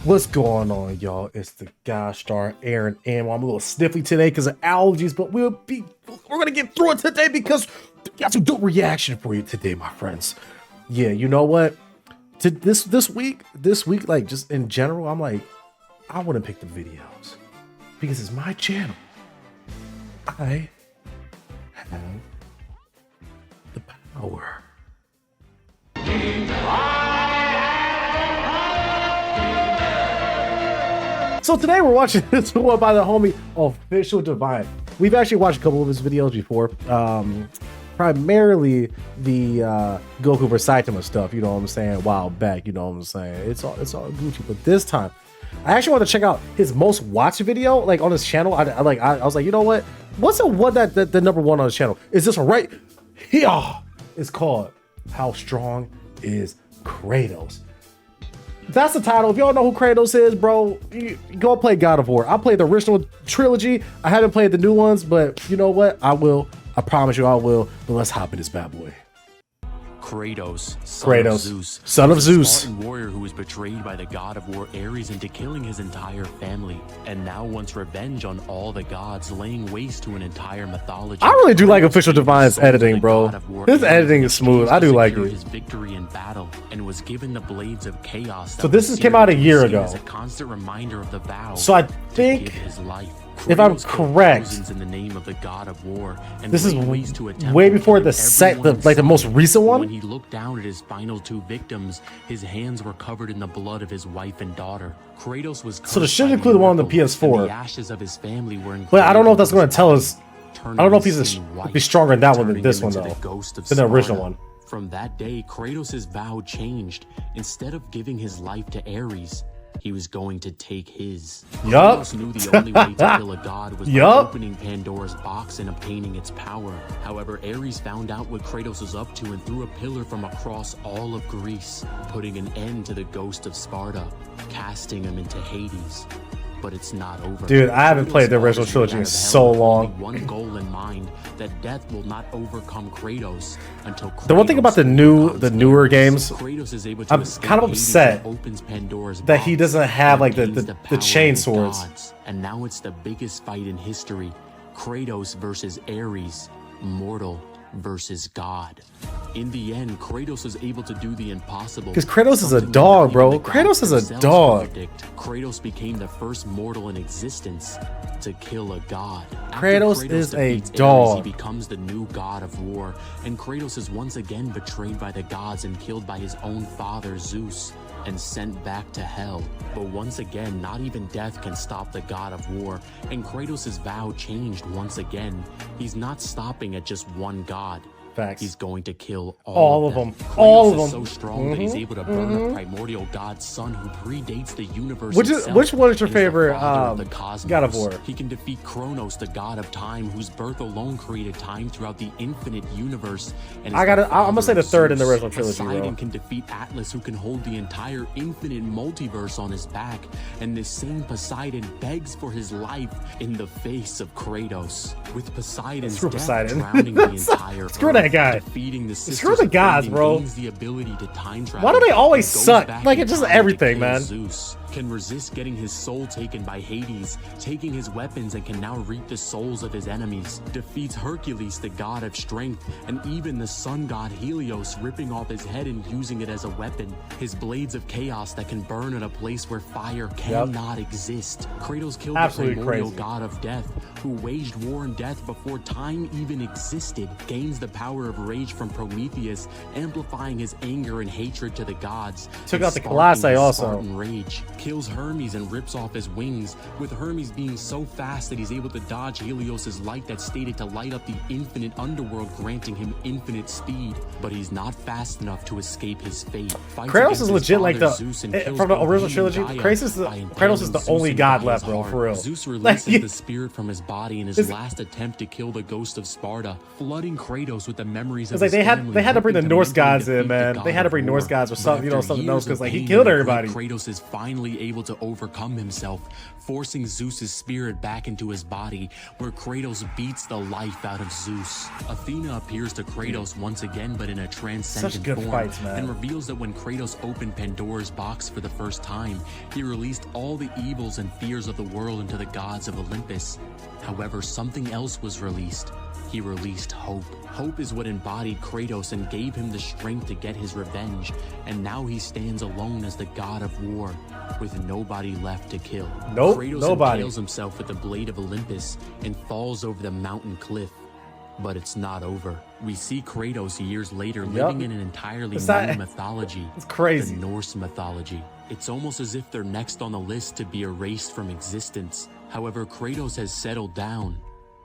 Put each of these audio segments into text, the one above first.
What's going on, y'all? It's the Gosh Star Aaron, and I'm a little sniffly today because of allergies, but we're gonna get through it today because we got some dope reaction for you today, my friends. Yeah, you know what? To this week, like just in general, I'm like, I want to pick the videos because it's my channel. I have the power. So today we're watching this one by the homie OfficialDivine. We've actually watched a couple of his videos before. Primarily the Goku vs Saitama stuff, you know what I'm saying, a while back, you know what I'm saying. It's all Gucci, but this time I actually want to check out his most watched video, like on his channel. I was like, you know what? What's the one that the number one on his channel? Is this one right here? It's called How Strong is Kratos? That's the title. If y'all know who Kratos is, bro, you go play God of War. I played the original trilogy. I haven't played the new ones, but you know what? I will. I promise you I will. But let's hop in this bad boy. Kratos, son of Zeus, Spartan warrior who was betrayed by the god of war Ares into killing his entire family, and now wants revenge on all the gods, laying waste to an entire mythology. I really do like OfficialDivine's editing, bro. His editing is smooth. I do like it. His victory in battle and was given the blades of chaos. So this came out a year ago. As a constant reminder of the vow. So I think his life. If I'm correct, in the name of the god of war, and this is way before the most recent one. When he looked down at his final two victims, his hands were covered in the blood of his wife and daughter. Kratos was so this should include the one on the PS4. The ashes of his family were but I don't know if that's going to tell us. I don't know if he's stronger in that one than this one though, than the original one. From that day, Kratos' vow changed. Instead of giving his life to Ares, he was going to take his. Kratos knew the only way to kill a god was by opening Pandora's box and obtaining its power. However, Ares found out what Kratos was up to and threw a pillar from across all of Greece, putting an end to the ghost of Sparta, casting him into Hades. But it's not over. Dude, I haven't played the original trilogy in so long. One goal in mind, that death will not overcome Kratos until Kratos, the one thing about the newer games, I'm kind of upset that he doesn't have like the chain swords. And now it's the biggest fight in history. Kratos versus Ares, mortal versus God. In the end, Kratos is able to do the impossible. Because Kratos is a dog, bro. Kratos is a dog. Kratos became the first mortal in existence to kill a god. Kratos is a dog. He becomes the new god of war, and Kratos is once again betrayed by the gods and killed by his own father Zeus and sent back to hell. But once again, not even death can stop the god of war, and Kratos' vow changed once again. He's not stopping at just one god. Facts. He's going to kill all of them. Kratos all of them. Is so strong that he's able to burn a primordial god's son who predates the universe. Which one is your favorite God of War? He can defeat Kronos, the god of time, whose birth alone created time throughout the infinite universe. And I'm gonna say the third in the original trilogy. Poseidon can defeat Atlas, who can hold the entire infinite multiverse on his back. And this same Poseidon begs for his life in the face of Kratos, with Poseidon's death drowning the entire Screw that guy. Screw the gods, bro. The ability to time travel. Why do they always suck? Like, it's just everything, man. Zeus can resist getting his soul taken by Hades, taking his weapons, and can now reap the souls of his enemies. Defeats Hercules, the god of strength, and even the sun god Helios, ripping off his head and using it as a weapon. His blades of chaos that can burn in a place where fire cannot exist. Kratos killed the primordial god of death, who waged war and death before time even existed, gains the power of rage from Prometheus, amplifying his anger and hatred to the gods. Took out the Colossi also. Rage. Kills Hermes and rips off his wings, with Hermes being so fast that he's able to dodge Helios' light that's stated to light up the infinite underworld, granting him infinite speed. But he's not fast enough to escape his fate. Kratos is legit like from the original trilogy. Kratos is the only god left, bro, for real. Zeus releases the spirit from his body in his last attempt to kill the ghost of Sparta, flooding Kratos with the the memories of It's like his they family had to bring the helped him Norse mentally gods in, defeat the man. god They had to of bring Norse war. gods or But something, after something years else, of because like he pain killed and everybody. regret, Kratos is finally able to overcome himself, forcing Zeus's spirit back into his body, where Kratos beats the life out of Zeus. Athena appears to Kratos once again, but in a transcendent Such good form, fights, man. and reveals that when Kratos opened Pandora's box for the first time, he released all the evils and fears of the world into the gods of Olympus. However, something else was released. He released hope. Hope is what embodied Kratos and gave him the strength to get his revenge, and now he stands alone as the god of war, with nobody left to kill. Nope, Kratos nobody. impales himself with the blade of Olympus and falls over the mountain cliff. But it's not over. We see Kratos years later living in an entirely new mythology. It's crazy. The Norse mythology. It's almost as if they're next on the list to be erased from existence. However, Kratos has settled down,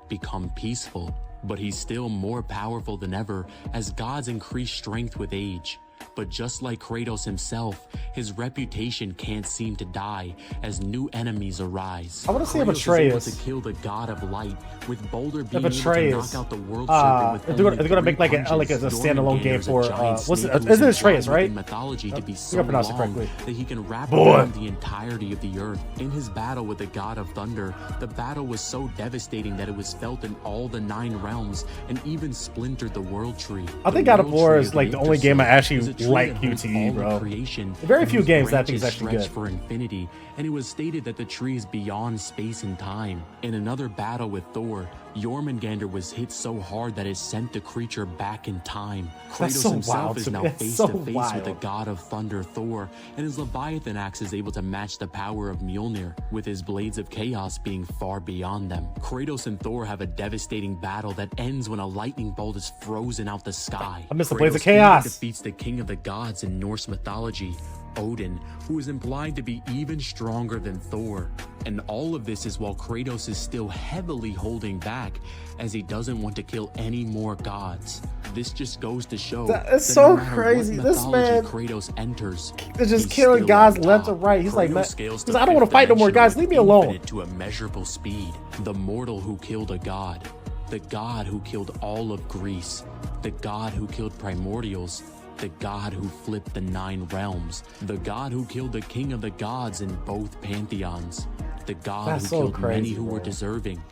become peaceful, but he's still more powerful than ever as gods increase strength with age. But just like Kratos himself, his reputation can't seem to die as new enemies arise. I want to see if Kratos Atreus. is able to kill the god of light, with Boulder being If able to Atreus, knock out the world serpent with they're gonna make like a standalone game for what's it? Isn't it Atreus, right? Mythology to be I so think I pronounced it long correctly. that he can wrap Boy. around the entirety of the earth. In his battle with the god of thunder, the battle was so devastating that it was felt in all the 9 realms and even splintered the world tree. I think The God of world War tree is of like the Yggdrasil only game I actually is a tree like that holds QTE, all of bro. creation, Very and few whose games that I think is branches actually stretch good. for infinity, and it was stated that the tree is beyond space and time. In another battle with Thor, Jormungandr was hit so hard that it sent the creature back in time. That's Kratos so himself wild is to me. now That's face so to face with the wild. god of thunder Thor, and his Leviathan axe is able to match the power of Mjolnir, with his blades of chaos being far beyond them. Kratos and Thor have a devastating battle that ends when a lightning bolt is frozen out the sky. I missed the blades of Kratos even chaos. defeats the king of the gods in Norse mythology, Odin, who is implied to be even stronger than Thor. And all of this is while Kratos is still heavily holding back, as he doesn't want to kill any more gods. This just goes to show That is that so no matter crazy. what This mythology man- Kratos enters, They're just he's killing still guys on left top. and right. He's like, Kratos man, scales because to I don't want to fifth fight no more, dimension guys. with Leave me alone. infinite to immeasurable speed. The mortal who killed a god, the god who killed all of Greece, the god who killed primordials, the god who flipped the 9 realms, the god who killed the king of the gods in both pantheons, the god That's who so killed many crazy, who were bro. deserving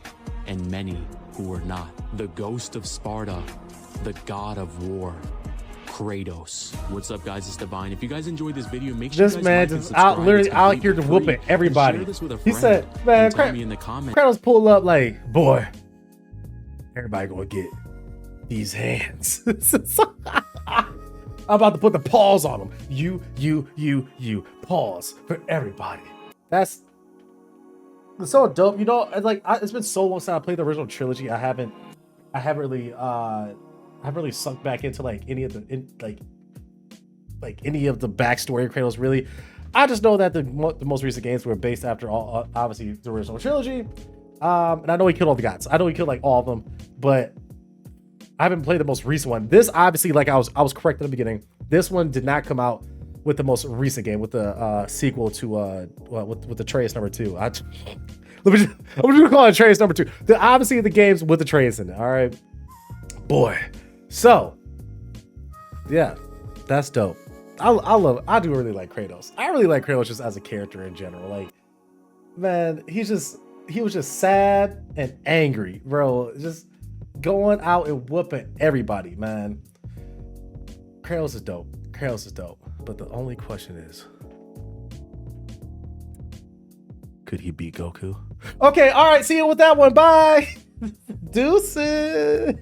and many who were not, the ghost of Sparta, the god of war, Kratos. What's up, guys? It's Divine. If you guys enjoyed this video, make sure This you guys man like and just subscribe. literally It's out here to completely whooping free. everybody. And share this with a He friend. said, man, And tell me in the comments. Kratos pull up like, boy, everybody gonna get these hands. I'm about to put the pause on them. You, pause for everybody. That's so dope. You know, it's been so long since I played the original trilogy. I haven't really sunk back into like any of the any of the backstory of Kratos. Really, I just know that the most recent games were based after all, obviously the original trilogy. And I know he killed all the gods. I know he killed like all of them, but I haven't played the most recent one. This obviously, like I was correct at the beginning. This one did not come out with the most recent game, with the sequel to with Atreus number 2. I'm just gonna call it Atreus number 2. Obviously the games with Atreus in it. All right, boy. So yeah, that's dope. I do really like Kratos. I really like Kratos just as a character in general. Like, man, he was just sad and angry, bro. Just going out and whooping everybody, man. Kratos is dope. Kratos is dope. But the only question is, could he beat Goku? Okay, all right. See you with that one. Bye. Deuces.